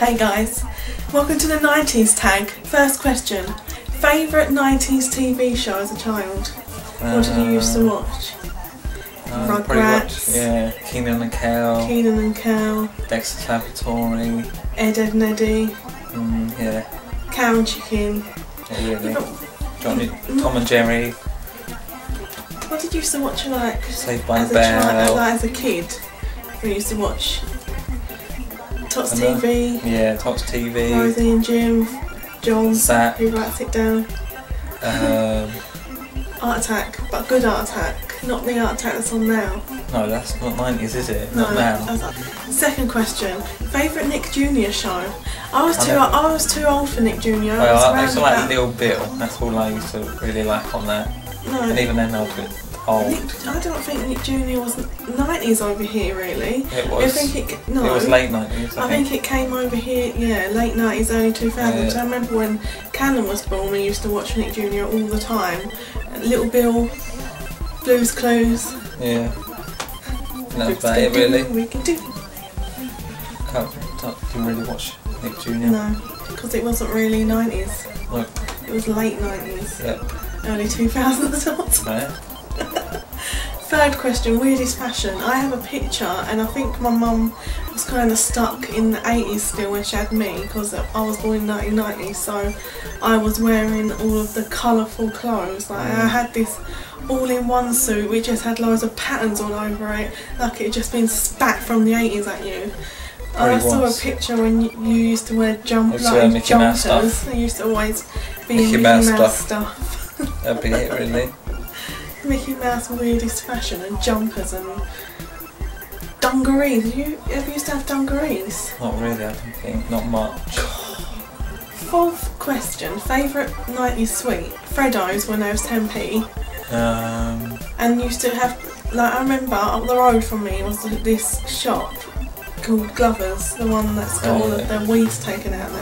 Hey guys, welcome to the 90's tag. First question, favourite 90's TV show as a child? What did you used to watch? Rugrats. Yeah, Keenan and Kel. Dexter's Laboratory. Ed, Edd and Eddy. Yeah. Cow and Chicken. Johnny, Tom and Jerry. What did you used to watch like Saved by as the Bell. as a kid? We used to watch Tots TV. Yeah, Tots TV. Rosie and Jim. John. Zap. Who writes it down? Art Attack, but good Art Attack, not the Art Attack that's on now. No, that's not 90's, is it? No, not now. Second question, favourite Nick Jr. show? I was too old for Nick Jr. Well, I used to like Little Bill. That's all I used to really like on that. No. And even then, I was a bit old. I don't think Nick Jr. was 90's over here, really. It was. I think it was late 90's. I think it came over here, yeah, late 90's, early 2000s. Yeah. I remember when Callum was born, we used to watch Nick Jr. all the time. Little Bill, Blue's Clues. Yeah. That's about it, really. We can do. Didn't really watch Nick Jr. No, because it wasn't really 90's. No. It was late 90's. Yep. Early 2000s. Right. Third question, weirdest fashion. I have a picture and I think my mum was kind of stuck in the 80's still when she had me, because I was born in 1990, so I was wearing all of the colourful clothes. Like I had this all-in-one suit which just had loads of patterns all over it, like it had just been spat from the 80's at you. I saw a picture when you used to wear jumpers. You used to always be Mickey Mouse stuff. That'd be it, really. Mickey Mouse weirdest fashion and jumpers and dungarees. Ever used to have dungarees? Not really, I don't think. Not much. Fourth question, favourite 90's sweet? Freddo's when I was 10p. And used to have, like I remember up the road from me was this shop called Glover's, the one that's got all of the weeds taken out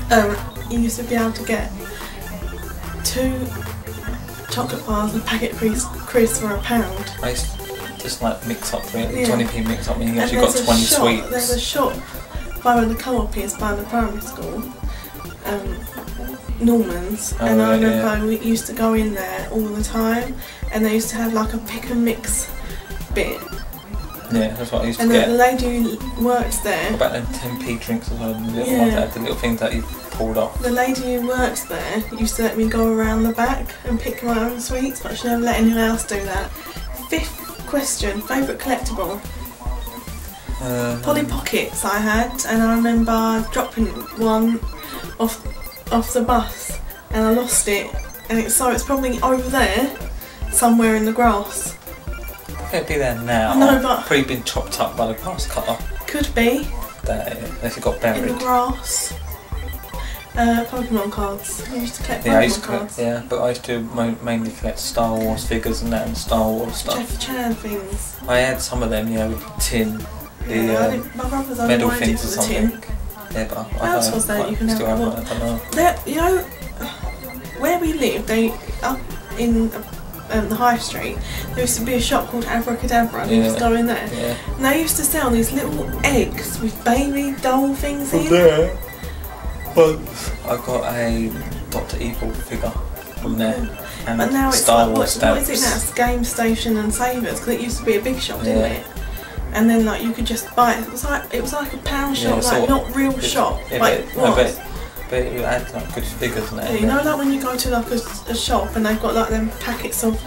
now. You used to be able to get 2 chocolate bars and a packet of crisps for £1. I used to just like mix up, really. 20p mix up, and you actually got 20 sweets. There's a shop by where the co-op is, by the primary school, Norman's, and I remember we used to go in there all the time, and they used to have like a pick and mix bit. Yeah, that's what I used to get. And the lady who works there... What about them 10p drinks as well, the little ones that had the little things that you pulled off? The lady who works there used to let me go around the back and pick my own sweets, but she never let anyone else do that. Fifth question, favourite collectible? Polly Pockets I had, and I remember dropping one off the bus and I lost it, and it's probably over there, somewhere in the grass. It'd be there now. No, but probably been chopped up by the grass cutter. Could be. Unless it got buried. In the grass. Pokemon cards. I used to collect Pokemon cards. Yeah, but I used to mainly collect Star Wars figures and that, and Star Wars stuff. Jackie Chan things. I had some of them, with the tin. My brother's medal things or something. Tin. Yeah, but what else was there you can have? I don't know. Where we lived, up in the high street, there used to be a shop called Abracadabra, and you used to go in there. Yeah. And they used to sell these little eggs with baby doll things in. There. But I got a Dr. Evil figure from there. And but now it's Star like, Wars what is it now? It's Game Station and Savers, because it used to be a big shop, didn't it? And then like you could just buy it. It was like a pound shop, like not real shop. But it had like good figures and that. Yeah, you know, like when you go to like a shop and they've got like them packets of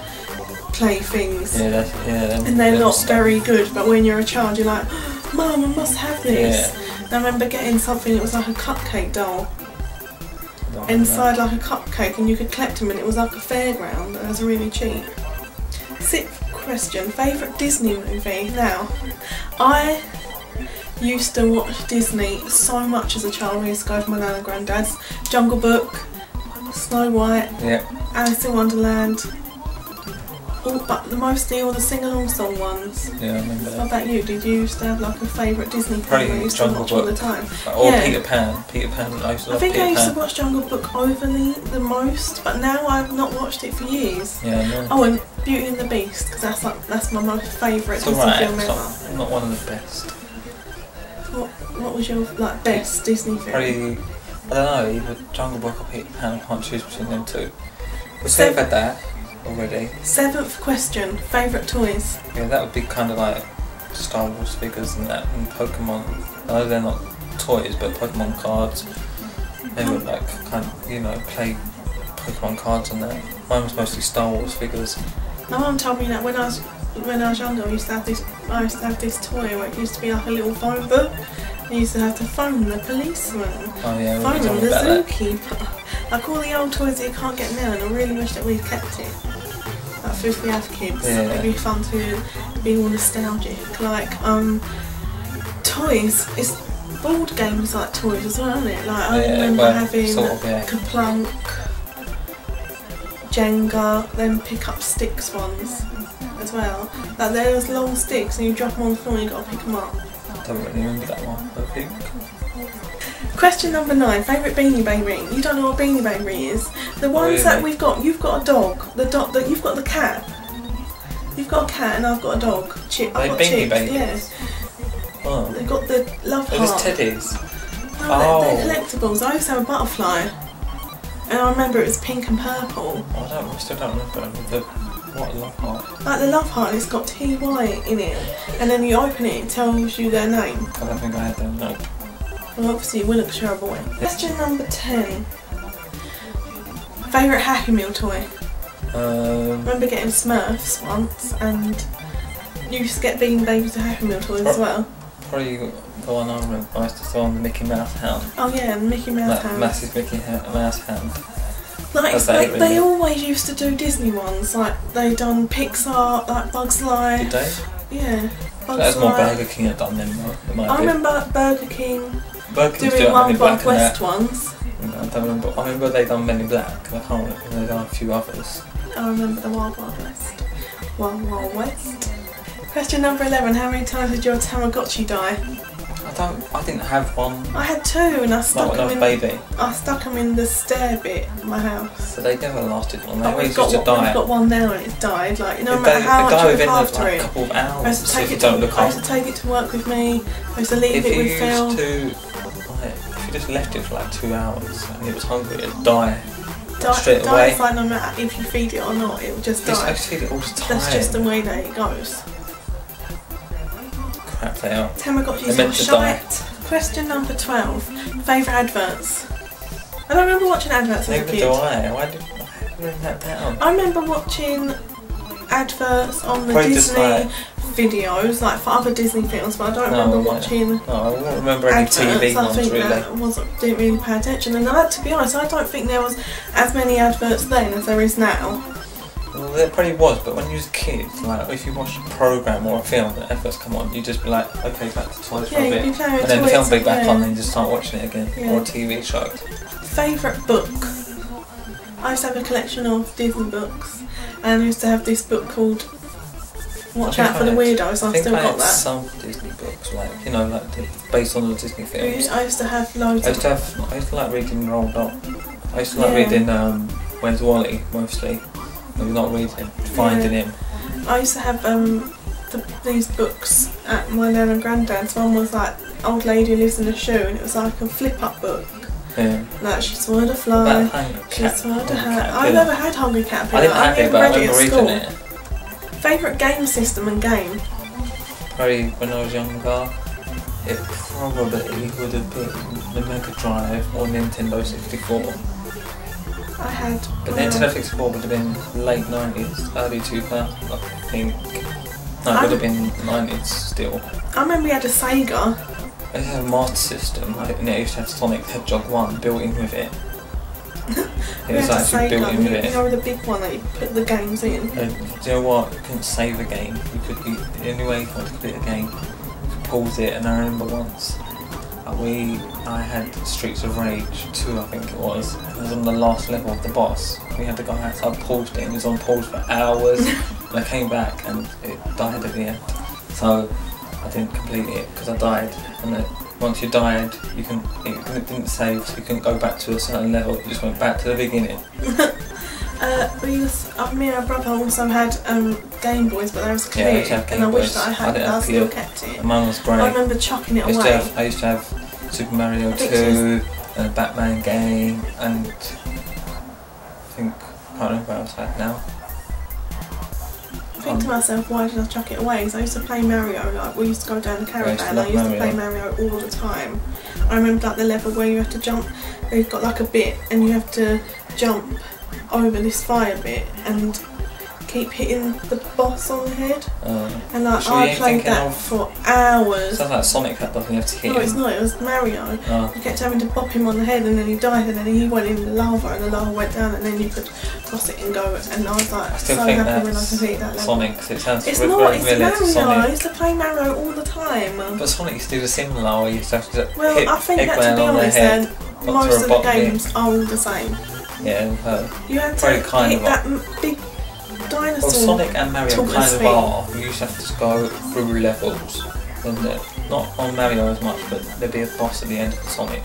play things. And they're not very good, but when you're a child you're like, Mum, I must have this. And I remember getting something, it was like a cupcake doll. Inside like a cupcake, and you could collect them, and it was like a fairground, and it was really cheap. Sixth question, favourite Disney movie? Now, I used to watch Disney so much as a child. We used to go to my nan and granddad's. Jungle Book, Snow White, Alice in Wonderland, but mostly all the sing-along song ones. Yeah, I remember that. What about you? Did you used to have like a favourite Disney film Probably you used Jungle to watch Book. all the time? Or Peter Pan. Peter Pan, I used to love Peter Pan. I used to watch Jungle Book overly the most, but now I've not watched it for years. Yeah, no. Oh, and Beauty and the Beast, because that's my most favourite Disney film ever. It's not one of the best. What? What was your like best Disney film? Probably, I don't know, either Jungle Book or Peter Pan. I can't choose between them two. We've had that already. 7th question, favourite toys? Yeah, that would be kind of like Star Wars figures and that, and Pokemon. I know they're not toys, but Pokemon cards. They would like kind of, you know, play Pokemon cards and that. Mine was mostly Star Wars figures. My mum told me that when I was younger, I used to have this toy where it used to be like a little phone book. I used to have to phone the policeman, oh, yeah, phone the zookeeper. Like all the old toys that you can't get now, and I really wish that we'd kept it. Like if we have kids, it'd be fun to be all nostalgic. Like toys, it's board games like toys as well, isn't it? Like I remember having Kaplunk, Jenga, then pick up sticks ones as well. Like there's long sticks and you drop them on the floor and you got to pick them up. I don't really remember that one, I think. Question number 9, favourite Beanie Baby. You don't know what Beanie Baby is? The ones that we've got, you've got a dog. You've got the cat. You've got a cat and I've got a dog. I've got Beanie Chips, Babies? yeah. Oh. They've got the love heart. They're just teddies. No, they're collectibles. I used to have a butterfly. And I remember it was pink and purple. I still don't remember what love heart. Like the love heart, it's got TY in it. And then you open it, it tells you their name. I don't think I had them, no. Well, obviously you wouldn't because you're a boy. Question number 10. Favourite Happy Meal toy? I remember getting Smurfs once, and you used to get Beanie Babies and Happy Meal toys as well. Probably the one I remember most is the one, the Mickey Mouse hound. Oh yeah, the Mickey Mouse hound. Massive Mickey Mouse hound. Like they always used to do Disney ones, like they done Pixar, like Bugs Life. Did they? Yeah. Bugs Life. More Burger King had done them. I remember Burger King doing Wild Wild West ones. I don't remember. I remember they done Men in Black. I can't remember. They done a few others. I remember the Wild Wild West. Wild Wild West. Question number 11. How many times did your Tamagotchi die? I didn't have one. I had 2 and I stuck them in. Baby. I stuck them in the stair bit of my house. So they never lasted long. They always used to die. We've got one now and it's died. Like no matter how much I look after it. A couple of hours. I used to take it to work with me. I used to leave it with Phil. If you just left it for like 2 hours and it was hungry, it'd die. Straight away. It's like no matter if you feed it or not, it will just die. I just feed it all the time. That's just the way that it goes. Crap, they are. Tamagotchis are shite. Question number 12. Favourite adverts? I don't remember watching adverts as a kid. Neither do I. Why did I write that down? I remember watching adverts on the Disney videos, like for other Disney films, but I don't remember watching. No, I don't remember any TV ones really. Didn't really pay attention, and to be honest, I don't think there was as many adverts then as there is now. Well, there probably was, but when you was a kid, like if you watched a programme or a film that adverts come on, you just be like, okay, back to toys for a bit, and then the film will be back on, and you just start watching it again, or a TV show. Favourite book? I used to have a collection of Disney books, and I used to have this book called Watch Out for the Weirdos. I've still got that. Some Disney books, like like based on the Disney films. I used to have loads. I used to like reading Roald Dahl. I used to like reading Where's Wally mostly. No, not reading, finding him. I used to have these books at my nan and granddad's. One was like Old Lady Who Lives in a Shoe, and it was like a flip-up book. Yeah. Like she swallowed a fly, she swallowed a hat. I never had Hungry Caterpillar. I didn't have it, but I remember reading it. Favourite game system and game? Probably when I was younger, it probably would have been the Mega Drive or Nintendo 64. I had. But Nintendo 64 would have been late 90s, early 2000s, I think. No, it would have been 90s still. I remember we had a Sega. It had a Master System, and it used to have Sonic the Hedgehog 1 built in with it. It was actually built in with it. You know the big one that you put the games in? Do you know what? You couldn't save a game. The only way you could complete a game, you could pause it, and I remember once, I had Streets of Rage 2, I think it was. It was on the last level of the boss. We had to go outside, paused it, and it was on pause for hours. And I came back and it died at the end. So I didn't complete it because I died. And once you died, it didn't save, so you couldn't go back to a certain level. You just went back to the beginning. Me and my brother also had Game Boys, but they was clear, and I wish that I had. I still kept it. Mine was great. I remember chucking it away. I used to have Super Mario 2 and a Batman game, and I think I can't remember what else I had now. I think to myself, why did I chuck it away? Because I used to play Mario, like we used to go down the caravan, I used to play Mario all the time. I remember like the level where you have to jump, you've got like a bit and you have to jump over this fire bit and keep hitting the boss on the head. And like I played that for hours. Sounds like Sonic, that doesn't have to hit him. No, it's not, it was Mario. I kept having to bop him on the head and then he died and then he went in the lava and the lava went down and then you could toss it and go, and I was like so happy when I completed that level. Sonic, cause it sounds it's not, it's Mario. Sonic. I used to play Mario all the time. But Sonic used to do the similar, where you used to have to hit I think that, to be honest, then most of the games are all the same. Yeah, you had to hit that big dinosaur. Well, Sonic and Mario kind of are. You used to have to go through levels. Not on Mario as much, but there'd be a boss at the end of Sonic.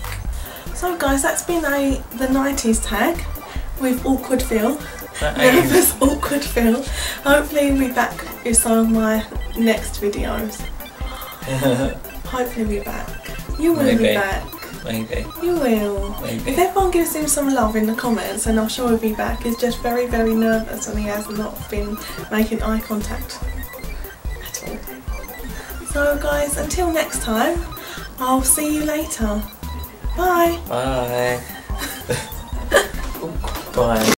So guys, that's been the 90s tag with Awkward Phil. Nervous Awkward Phil. Hopefully we'll be back with some of my next videos. Hopefully we'll be back. You will be back. Maybe. You will. Maybe. If everyone gives him some love in the comments, then I'm sure he'll be back. He's just very, very nervous and he has not been making eye contact at all. So guys, until next time, I'll see you later. Bye. Bye. Bye.